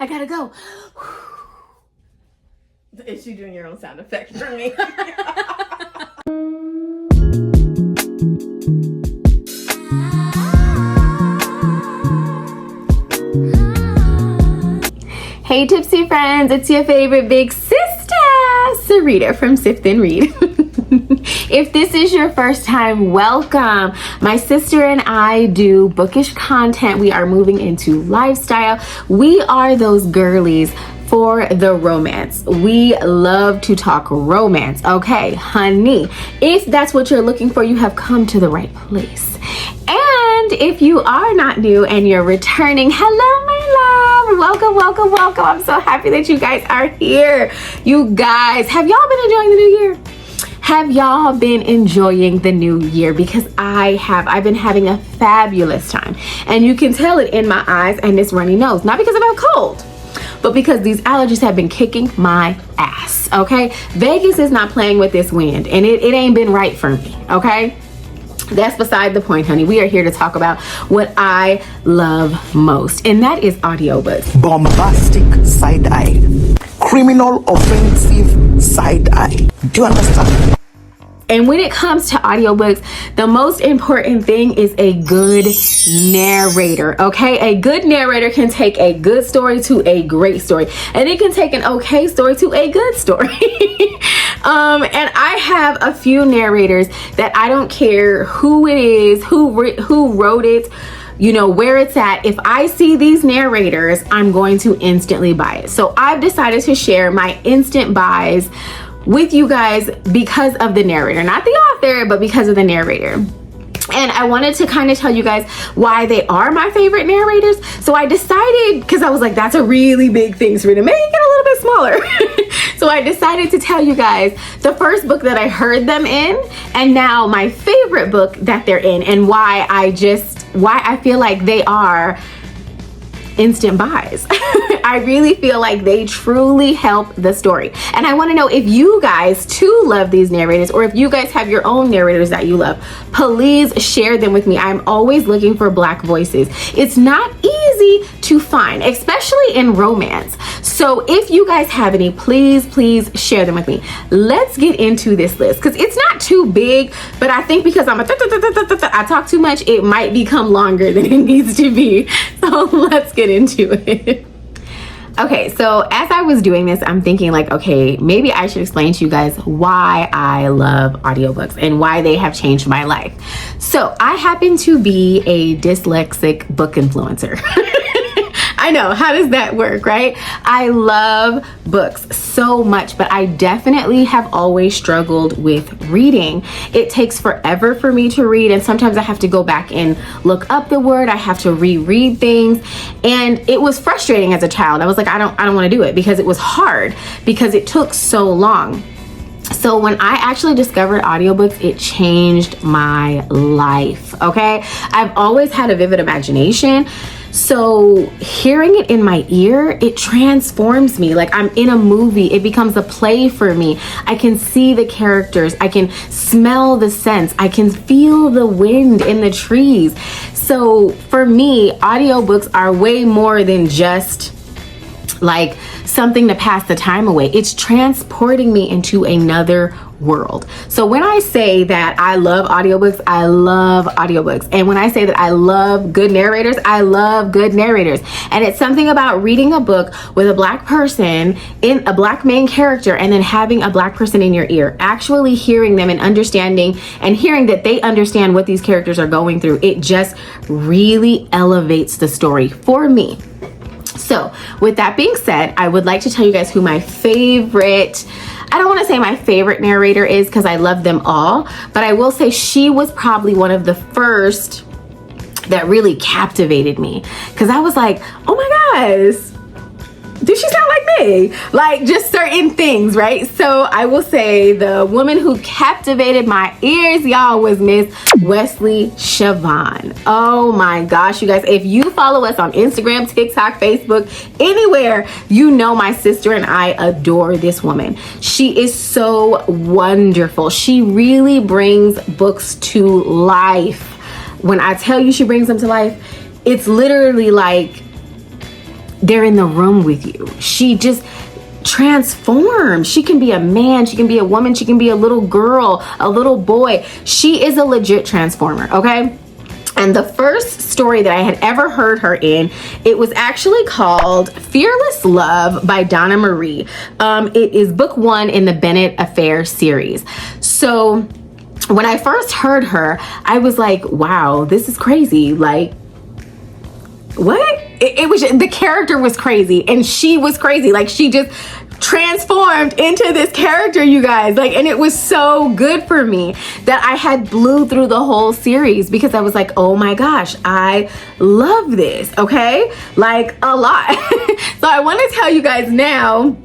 I gotta go. Is she doing your own sound effect for me? Hey Tipsy Friends, it's your favorite big sister, Sarita from Sift and Read. If this is your first time, welcome. My sister and I do bookish content. We are moving into lifestyle. We are those girlies for the romance. We love to talk romance. Okay, honey, if that's what you're looking for, you have come to the right place. And if you are not new and you're returning, hello, my love. Welcome, welcome, welcome. I'm so happy that you guys are here. You guys, have y'all been enjoying the new year? Have y'all been enjoying the new year? Because I have. I've been having a fabulous time. And you can tell it in my eyes and this runny nose. Not because I've had a cold, but because these allergies have been kicking my ass, okay? Vegas is not playing with this wind, and it ain't been right for me, okay? That's beside the point, honey. We are here to talk about what I love most, and that is audiobooks. Bombastic side-eye. Criminal offensive side-eye. Do you understand? And when it comes to audiobooks, the most important thing is a good narrator, okay? A good narrator can take a good story to a great story, and it can take an okay story to a good story. And I have a few narrators that I don't care who it is, who wrote it, you know, where it's at. If I see these narrators, I'm going to instantly buy it. So I've decided to share my instant buys with you guys because of the narrator, not the author, but because of the narrator. And I wanted to kind of tell you guys why they are my favorite narrators. So I decided, because I was like, that's a really big thing for me to make it a little bit smaller. So I decided to tell you guys the first book that I heard them in, and now my favorite book that they're in, and why I feel like they are instant buys. I really feel like they truly help the story. And I want to know if you guys too love these narrators, or if you guys have your own narrators that you love. Please share them with me. I'm always looking for Black voices. It's not easy to find, especially in romance. So if you guys have any, please share them with me. Let's get into this list, because it's not too big, but I think because I talk too much, it might become longer than it needs to be. So let's get into it. Okay, so as I was doing this, I'm thinking like, okay, maybe I should explain to you guys why I love audiobooks and why they have changed my life. So I happen to be a dyslexic book influencer. I know, how does that work, right? I love books so much, but I definitely have always struggled with reading. It takes forever for me to read, and sometimes I have to go back and look up the word. I have to reread things, and it was frustrating as a child. I was like, I don't want to do it, because it was hard, because it took so long. So when I actually discovered audiobooks, it changed my life, okay? I've always had a vivid imagination. So hearing it in my ear, it transforms me. Like I'm in a movie. It becomes a play for me. I can see the characters. I can smell the scents. I can feel the wind in the trees. So for me, audiobooks are way more than just like something to pass the time away. It's transporting me into another world. So when I say that I love audiobooks, I love audiobooks. And when I say that I love good narrators, I love good narrators. And it's something about reading a book with a Black person, in a Black main character, and then having a Black person in your ear, actually hearing them and understanding and hearing that they understand what these characters are going through. It just really elevates the story for me. So with that being said, I would like to tell you guys who my favorite, I don't want to say my favorite narrator is, because I love them all, but I will say she was probably one of the first that really captivated me, because I was like, oh my gosh, does she sound like me? Like just certain things, right? So I will say the woman who captivated my ears, y'all, was Miss Wesley Siobhan. Oh my gosh, you guys, if you follow us on Instagram, TikTok, Facebook, anywhere, you know my sister and I adore this woman. She is so wonderful. She really brings books to life. When I tell you she brings them to life, it's literally like they're in the room with you. She just transforms. She can be a man, she can be a woman, she can be a little girl, a little boy. She is a legit transformer, okay? And the first story that I had ever heard her in, it was actually called Fearless Love by Donna Marie. It is book 1 in the Bennett Affair series. So when I first heard her, I was like, wow, this is crazy. Like, what? It was, the character was crazy and she was crazy. Like, she just transformed into this character, you guys. Like, and it was so good for me that I had blew through the whole series because I was like, oh my gosh, I love this, okay? Like, a lot. So I want to tell you guys now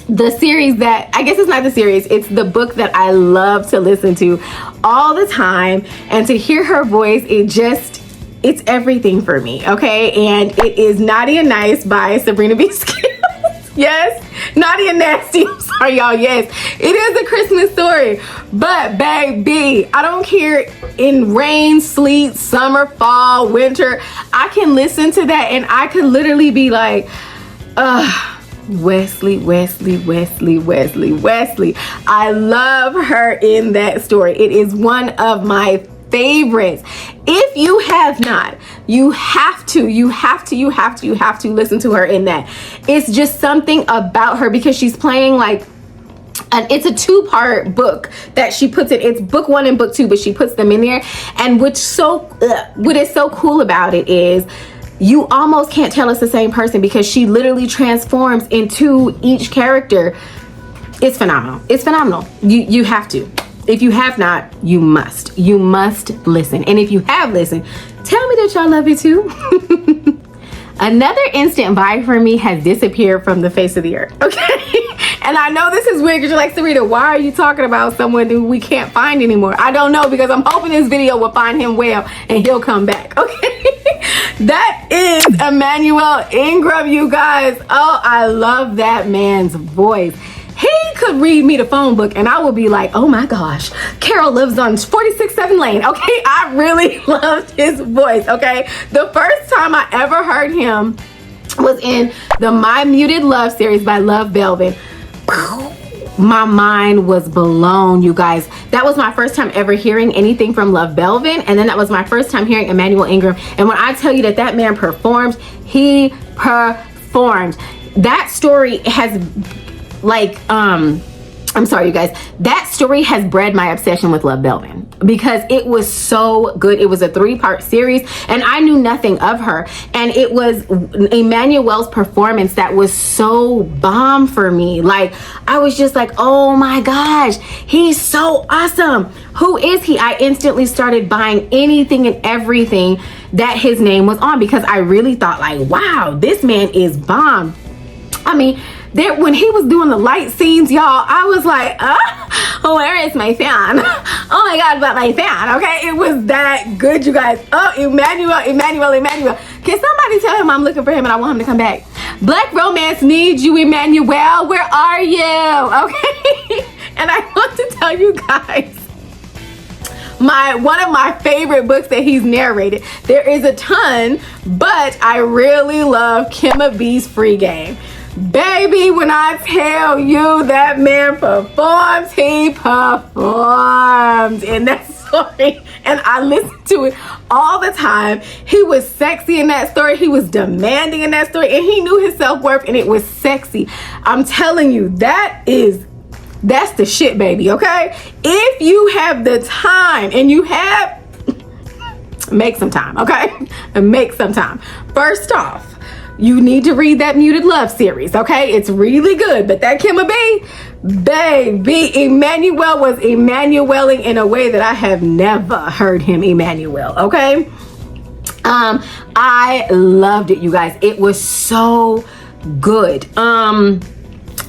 the series that, I guess it's not the series, it's the book that I love to listen to all the time, and to hear her voice, it's everything for me, okay? And it is Naughty and Nice by Sabrina B. Skills. Yes, Naughty and Nasty. I'm sorry, y'all. Yes, it is a Christmas story. But baby, I don't care in rain, sleet, summer, fall, winter. I can listen to that and I could literally be like, Wesley. I love her in that story. It is one of my favorites. If you have not, you have to listen to her in that. It's just something about her because she's playing like, and it's a 2-part book that she puts it. It's book 1 and book 2, but she puts them in there. And what is so cool about it is you almost can't tell it's the same person because she literally transforms into each character. It's phenomenal. It's phenomenal. You have to. If you have not, you must listen. And if you have listened, tell me that y'all love it too. Another instant buy for me has disappeared from the face of the earth, okay? And I know this is weird because you're like, Sarita, why are you talking about someone who we can't find anymore? I don't know, because I'm hoping this video will find him well and he'll come back, okay? That is Emmanuel Ingram, you guys. Oh, I love that man's voice. He could read me the phone book and I would be like, oh my gosh, Carol lives on 46-7 Lane. Okay, I really loved his voice, okay? The first time I ever heard him was in the My Muted Love series by Love Belvin. My mind was blown, you guys. That was my first time ever hearing anything from Love Belvin, and then that was my first time hearing Emmanuel Ingram. And when I tell you that man performed, he performed. That story has like, I'm sorry, you guys. That story has bred my obsession with Love Belvin because it was so good. It was a 3-part series and I knew nothing of her. And it was Emmanuel's performance that was so bomb for me. Like, I was just like, oh my gosh, he's so awesome. Who is he? I instantly started buying anything and everything that his name was on because I really thought like, wow, this man is bomb. I mean, when he was doing the light scenes, y'all, I was like, where is my fan? Oh my God, but my fan, okay? It was that good, you guys. Oh, Emmanuel. Can somebody tell him I'm looking for him and I want him to come back? Black romance needs you, Emmanuel. Where are you? Okay? And I want to tell you guys, one of my favorite books that he's narrated. There is a ton, but I really love Kimma B's Free Game. Baby, when I tell you that man performs, he performs in that story. And I listen to it all the time. He was sexy in that story. He was demanding in that story. And he knew his self-worth and it was sexy. I'm telling you, that's the shit, baby, okay? If you have the time and you have, make some time, okay? Make some time. First off, you need to read that Muted Love series, okay? It's really good. But that Kimma B, baby, Emmanuel was Emmanueling in a way that I have never heard him Emmanuel, okay? I loved it, you guys. It was so good.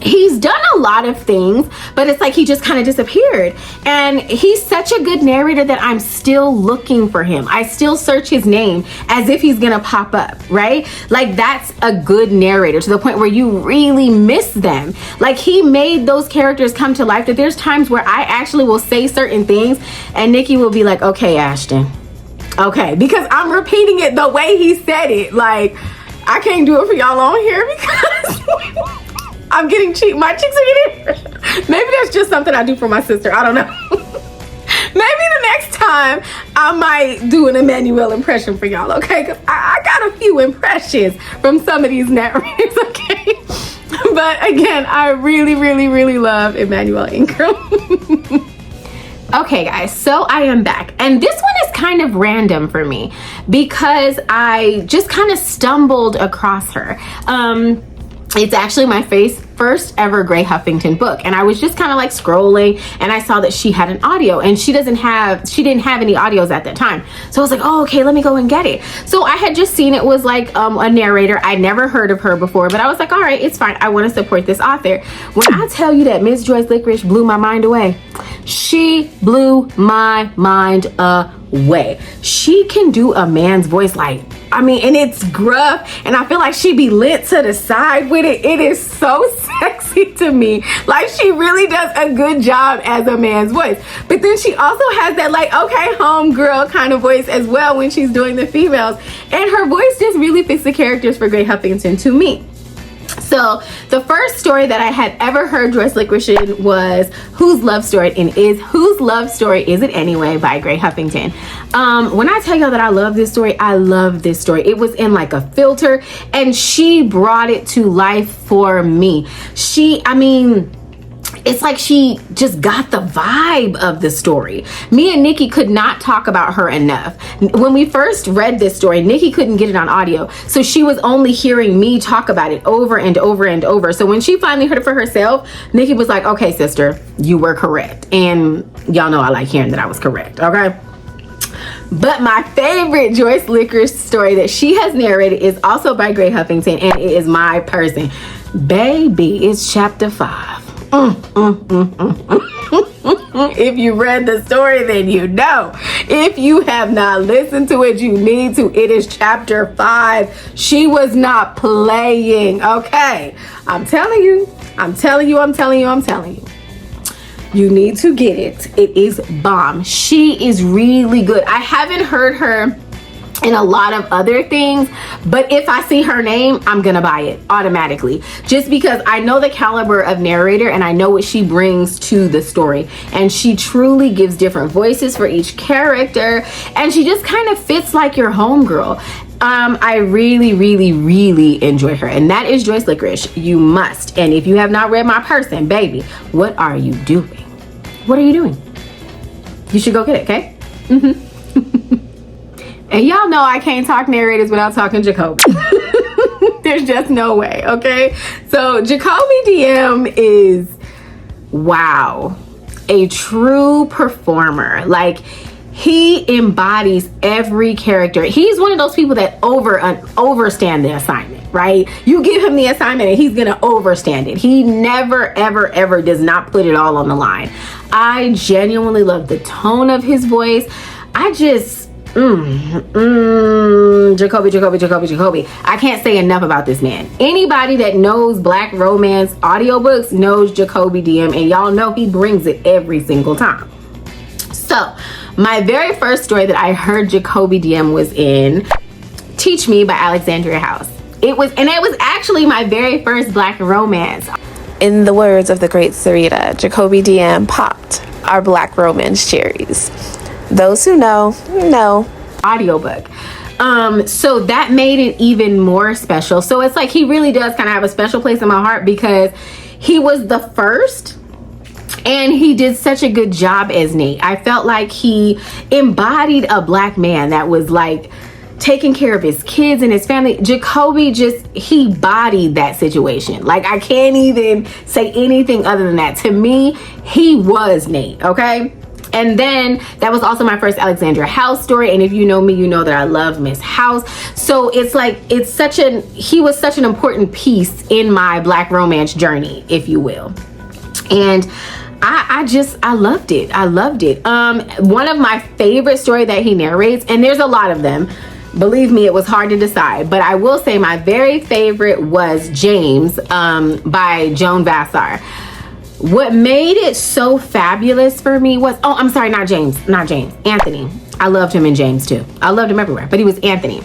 He's done a lot of things, but it's like he just kind of disappeared. And he's such a good narrator that I'm still looking for him. I still search his name as if he's gonna pop up, right? Like, that's a good narrator to the point where you really miss them. Like, he made those characters come to life that there's times where I actually will say certain things and Nikki will be like, okay, Ashton. Okay, because I'm repeating it the way he said it. Like, I can't do it for y'all on here because I'm getting cheap. My cheeks are getting, maybe that's just something I do for my sister. I don't know. Maybe the next time I might do an Emmanuel impression for y'all, okay? Because I got a few impressions from some of these narrators, okay? But again, I really, really, really love Emmanuel Ingram. Okay, guys, so I am back. And this one is kind of random for me because I just kind of stumbled across her. It's actually my first ever Gray Huffington book, and I was just kind of like scrolling and I saw that she had an audio, and she didn't have any audios at that time. So I was like, oh, okay, let me go and get it. So I had just seen it was like a narrator. I never heard of her before, but I was like, all right, it's fine. I want to support this author. When I tell you that Miss Joyce Licorice blew my mind away, she blew my mind away. She can do a man's voice and it's gruff, and I feel like she be lit to the side with it. It is so sexy to me. Like, she really does a good job as a man's voice. But then she also has that okay, homegirl kind of voice as well when she's doing the females. And her voice just really fits the characters for Gray Huffington to me. So the first story that I had ever heard Joyce Licorice in was Whose Love Story Is It Anyway by Gray Huffington. When I tell y'all that I love this story, I love this story. It was in like a filter, and she brought it to life for me. It's like she just got the vibe of the story. Me and Nikki could not talk about her enough. When we first read this story, Nikki couldn't get it on audio, so she was only hearing me talk about it over and over and over. So when she finally heard it for herself, Nikki was like, okay, sister, you were correct. And y'all know I like hearing that I was correct, okay? But my favorite Joyce Licorice story that she has narrated is also by Gray Huffington, and it is my person. Baby, it's chapter 5. If you read the story, then you know. If you have not listened to it, you need to. It is chapter 5. She was not playing, okay? I'm telling you. You need to get it. It is bomb. She is really good. I haven't heard her in a lot of other things, but if I see her name, I'm gonna buy it automatically, just because I know the caliber of narrator and I know what she brings to the story, and she truly gives different voices for each character, and she just kind of fits like your homegirl. I really, really, really enjoy her, and that is Joyce Licorice. You must. And if you have not read my person, baby, what are you doing? What are you doing? You should go get it, okay? And y'all know I can't talk narrators without talking Jacoby. There's just no way, okay? So Jacoby DM is, wow, a true performer. Like, he embodies every character. He's one of those people that overstand the assignment, right? You give him the assignment and he's gonna overstand it. He never, ever, ever does not put it all on the line. I genuinely love the tone of his voice. I just, Jacoby. I can't say enough about this man. Anybody that knows Black romance audiobooks knows Jacoby DM, and y'all know he brings it every single time. So my very first story that I heard Jacoby DM was in Teach Me by Alexandria House. It was actually my very first Black romance. In the words of the great Sarita, Jacoby DM popped our Black romance cherries. Those who know. Audiobook. So that made it even more special. So it's like he really does kind of have a special place in my heart because he was the first and he did such a good job as Nate. I felt like he embodied a Black man that was like taking care of his kids and his family. Jacoby he bodied that situation. Like, I can't even say anything other than that. To me, he was Nate, okay? And then that was also my first Alexandria House story. And if you know me, you know that I love Miss House. So it's like, he was such an important piece in my Black romance journey, if you will. And I loved it. One of my favorite story that he narrates, and there's a lot of them, believe me, it was hard to decide, but I will say my very favorite was James by Joan Vassar. What made it so fabulous for me was, Anthony. I loved him in James too. I loved him everywhere, but he was Anthony.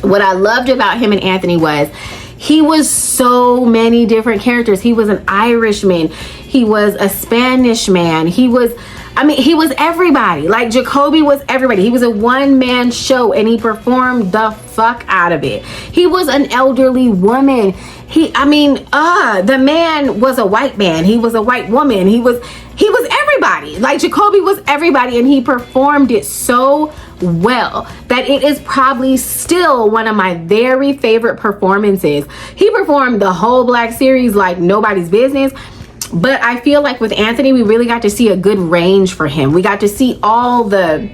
What I loved about him and Anthony was he was so many different characters. He was an Irishman. He was a Spanish man. He was everybody. Like, Jacoby was everybody. He was a one-man show, and he performed the fuck out of it. He was an elderly woman. The man was a white man. He was a white woman. He was everybody. Like, Jacoby was everybody, and he performed it so well that it is probably still one of my very favorite performances. He performed the whole Black series like nobody's business. But I feel like with Anthony, we really got to see a good range for him. We got to see all the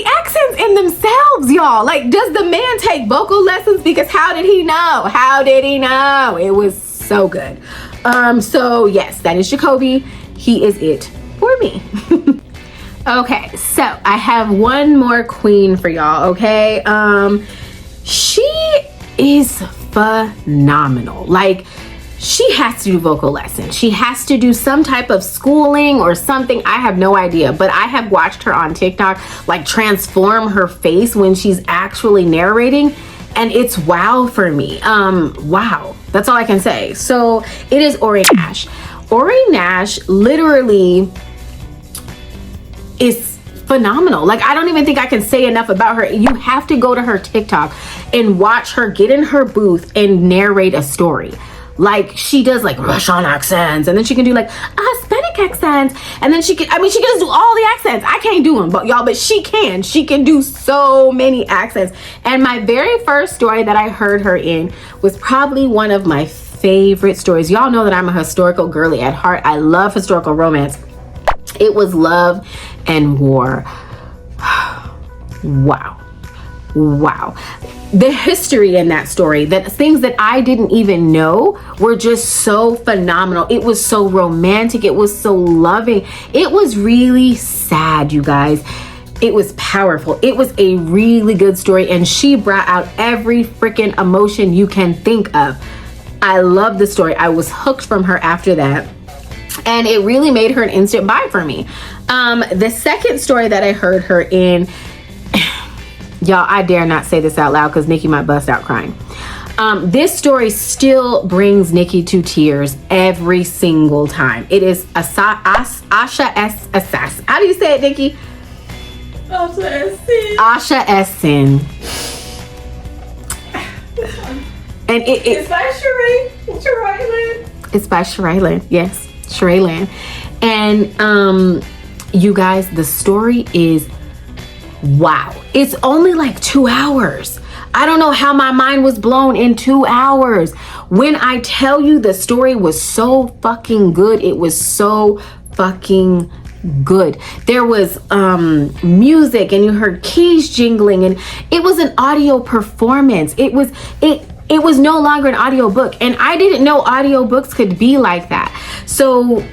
accents in themselves, y'all. Like, does the man take vocal lessons? Because how did he know? How did he know? It was so good. So yes, that is Jacoby. He is it for me. Okay, so I have one more queen for y'all, okay? She is phenomenal. Like, she has to do vocal lessons. She has to do some type of schooling or something. I have no idea, but I have watched her on TikTok like transform her face when she's actually narrating, and it's wow for me. Wow, that's all I can say. So it is Ori Nash. Ori Nash literally is phenomenal. Like, I don't even think I can say enough about her. You have to go to her TikTok and watch her get in her booth and narrate a story. Like, she does like Russian accents, and then she can do like Hispanic accents, and then she can just do all the accents. I can't do them, but she can do so many accents. And my very first story that I heard her in was probably one of my favorite stories. Y'all know that I'm a historical girly at heart. I love historical romance. It was Love and War. Wow. The history in that story, that things that I didn't even know were just so phenomenal. It was so romantic. It was so loving. It was really sad, you guys. It was powerful. It was a really good story, and she brought out every freaking emotion you can think of. I love the story. I was hooked from her after that, and it really made her an instant buy for me. The second story that I heard her in, y'all, I dare not say this out loud because Nikki might bust out crying. This story still brings Nikki to tears every single time. It is Asha S. Assassin. How do you say it, Nikki? Asha S. Sin. Asha S. Sin. And It's by Sheree Land. It's by Sheree Land. Yes, Sheree Land. And you guys, the story is wow. It's only like 2 hours. I don't know how my mind was blown in 2 hours. When I tell you the story was so fucking good, it was so fucking good. There was music, and you heard keys jingling, and it was an audio performance. It was no longer an audiobook, and I didn't know audiobooks could be like that. So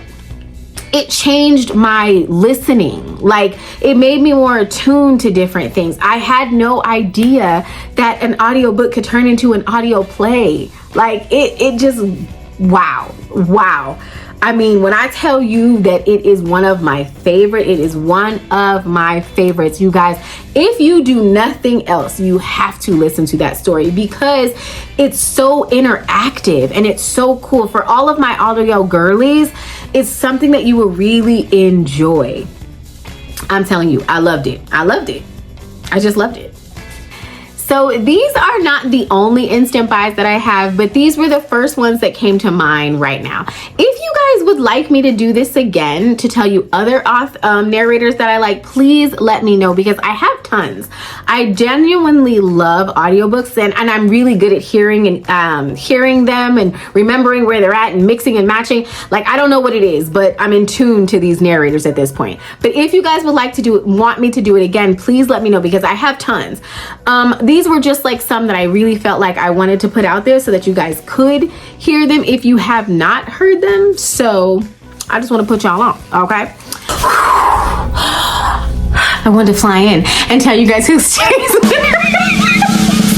it changed my listening. Like, it made me more attuned to different things. I had no idea that an audiobook could turn into an audio play. Like, it just, wow. I mean, when I tell you that it is one of my favorite, it is one of my favorites. You guys, if you do nothing else, you have to listen to that story because it's so interactive and it's so cool. For all of my audio girlies, it's something that you will really enjoy. I'm telling you, I loved it. I just loved it. So these are not the only instant buys that I have, but these were the first ones that came to mind right now. If you guys would like me to do this again, to tell you other narrators that I like, please let me know because I have tons. I genuinely love audiobooks, and I'm really good at hearing them and remembering where they're at and mixing and matching. Like, I don't know what it is, but I'm in tune to these narrators at this point. But if you guys would like to want me to do it again, please let me know because I have tons. These were just like some that I really felt like I wanted to put out there so that you guys could hear them if you have not heard them. So I just want to put y'all on, okay? I wanted to fly in and tell you guys who stays with me.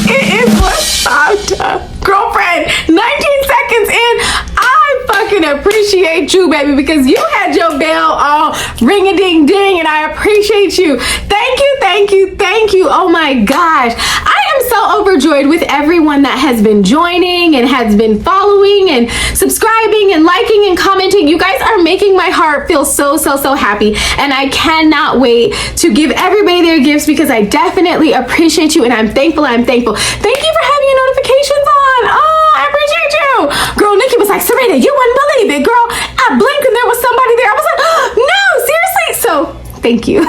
It is Lasagna. Girlfriend, 19 seconds in. I fucking appreciate you, baby, because you had your bell on ring-a-ding-ding, and I appreciate you. Thank you, thank you, thank you. Oh my gosh. I am so overjoyed with everyone that has been joining and has been following and subscribing and liking and commenting. You guys are making my heart feel so happy, and I cannot wait to give everybody their gifts because I definitely appreciate you, and I'm thankful. Thank you for having your notifications on. Oh, I appreciate you. Girl, Nikki was like, Serena, you wouldn't believe it, girl. I blinked and there was somebody there. I was like, oh, no, seriously. So thank you.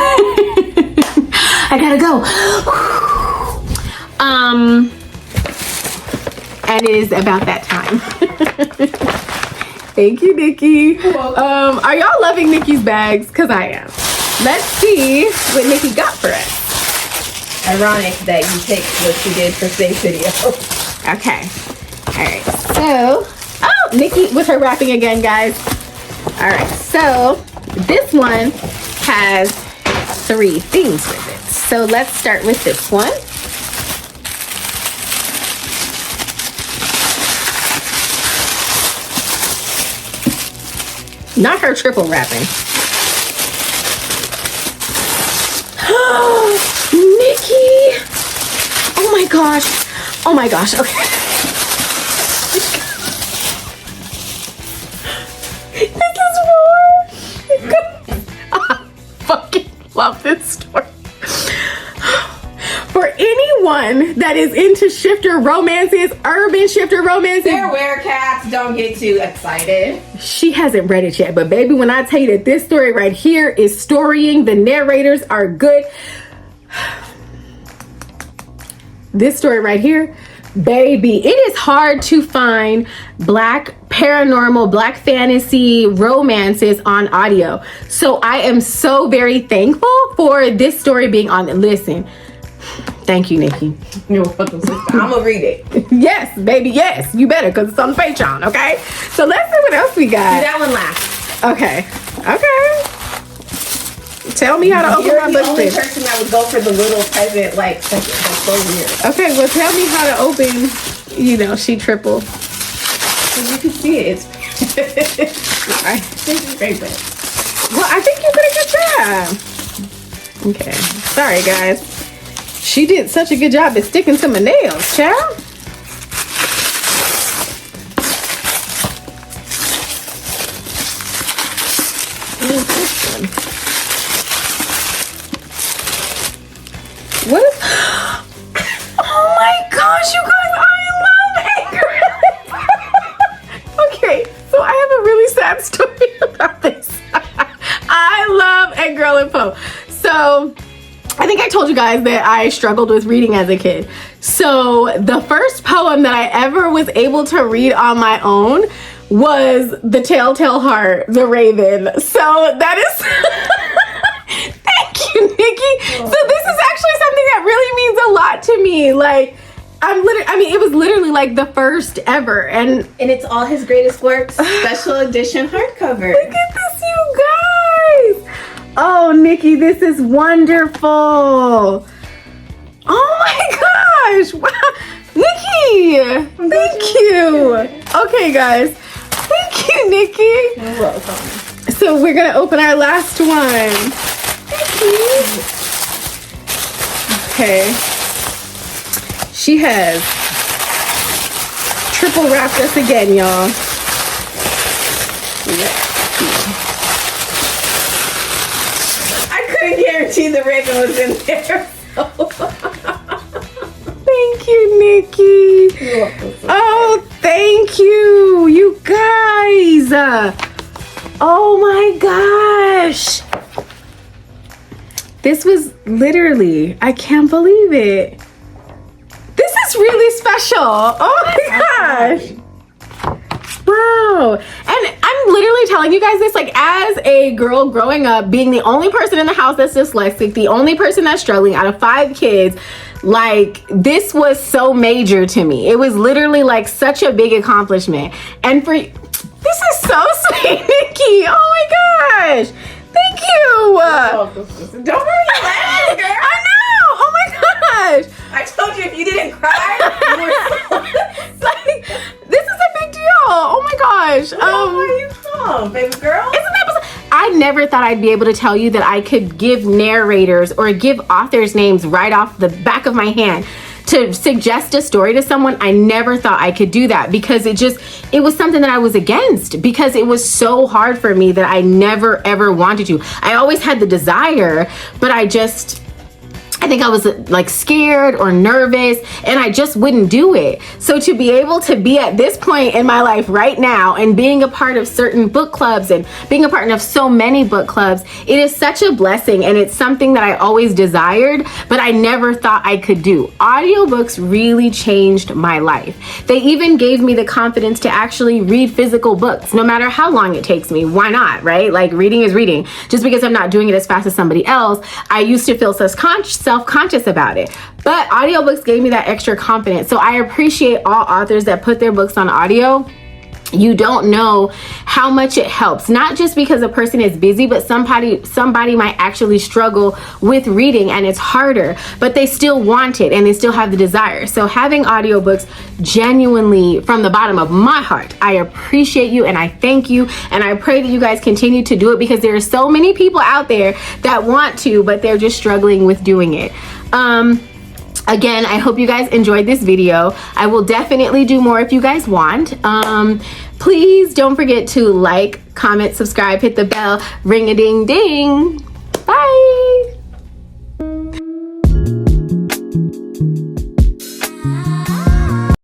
I gotta go. And it is about that time. Thank you, Nikki. Are y'all loving Nikki's bags? Because I am. Let's see what Nikki got for us. Ironic that you picked what you did for today's video. Okay. All right. So, oh, Nikki with her wrapping again, guys. All right. So, this one has 3 things with it. So, let's start with this one. Not her triple wrapping. Nikki! Oh my gosh. Oh my gosh. Okay. This is war. I fucking love this story. For anyone that is into shifter romances, urban shifter romances, They're werecats. Don't get too excited. she hasn't read it yet, but baby, when I tell you that this story right here is storying, the narrators are good. This story right here, baby, it is hard to find Black paranormal, Black fantasy romances on audio. So I am so very thankful for this story being on. Listen, thank you, Nikki. You're welcome, sister. I'm gonna read it. Yes, baby, yes, you better, because it's on Patreon, okay? So let's see what else we Do got. that one last. Okay. Tell me how to open You're my the only book. person that would go for the little present, like, second. That's so weird. Okay, well, tell me how to open, she triple. So you can see it. It's Alright. this is great, but Well, I think you did a good job. Okay. Sorry, guys. She did such a good job at sticking to my nails, child. What is... Oh my gosh, you guys, I love Edgar. Okay, so I have a really sad story about this. I love Edgar Allan Poe. So, I think I told you guys that I struggled with reading as a kid. So, the first poem that I ever was able to read on my own was The Telltale Heart, The Raven. So, that is... Thank you, Nikki. So this is actually something that really means a lot to me. Like, it was literally like the first ever. And it's all his greatest works, special edition hardcover. look at this, you guys. Oh, Nikki, this is wonderful. Oh my gosh. Wow. Nikki, thank you. Okay, guys. Thank you, Nikki. You're welcome. So we're going to open our last one. Okay. She has triple wrapped us again, y'all. I couldn't guarantee the Raven was in there. Thank you, Nikki. You're welcome. Oh, thank you, you guys. Oh my gosh. This was literally, I can't believe it. This is really special. Oh my gosh. Wow. And I'm literally telling you guys this, like, as a girl growing up, being the only person in the house that's dyslexic, the only person that's struggling out of 5 kids, like, this was so major to me. It was literally like such a big accomplishment. And this is so sweet, Nikki. Oh my gosh. Thank you. Don't worry, laugh, girl. I know. Oh my gosh. I told you if you didn't cry, you were Like, this is a big deal. Oh my gosh. where are you from, baby girl? Isn't that bizarre? I never thought I'd be able to tell you that I could give narrators or give authors names right off the back of my hand to suggest a story to someone. I never thought I could do that because it was something that I was against, because it was so hard for me that I never ever wanted to. I always had the desire, but I think I was like scared or nervous, and I just wouldn't do it. So to be able to be at this point in my life right now and being a part of certain book clubs and being a part of so many book clubs, it is such a blessing, and it's something that I always desired, but I never thought I could do. Audiobooks really changed my life. They even gave me the confidence to actually read physical books, no matter how long it takes me. Why not, right? Like, reading is reading. Just because I'm not doing it as fast as somebody else, I used to feel self-conscious about it, but audiobooks gave me that extra confidence. So I appreciate all authors that put their books on audio. You don't know how much it helps, not just because a person is busy, but somebody might actually struggle with reading and it's harder, but they still want it and they still have the desire. So having audiobooks, genuinely from the bottom of my heart, I appreciate you and I thank you, and I pray that you guys continue to do it, because there are so many people out there that want to, but they're just struggling with doing it. Again, I hope you guys enjoyed this video. I will definitely do more if you guys want. Please don't forget to like, comment, subscribe, hit the bell, ring-a-ding-ding. Bye.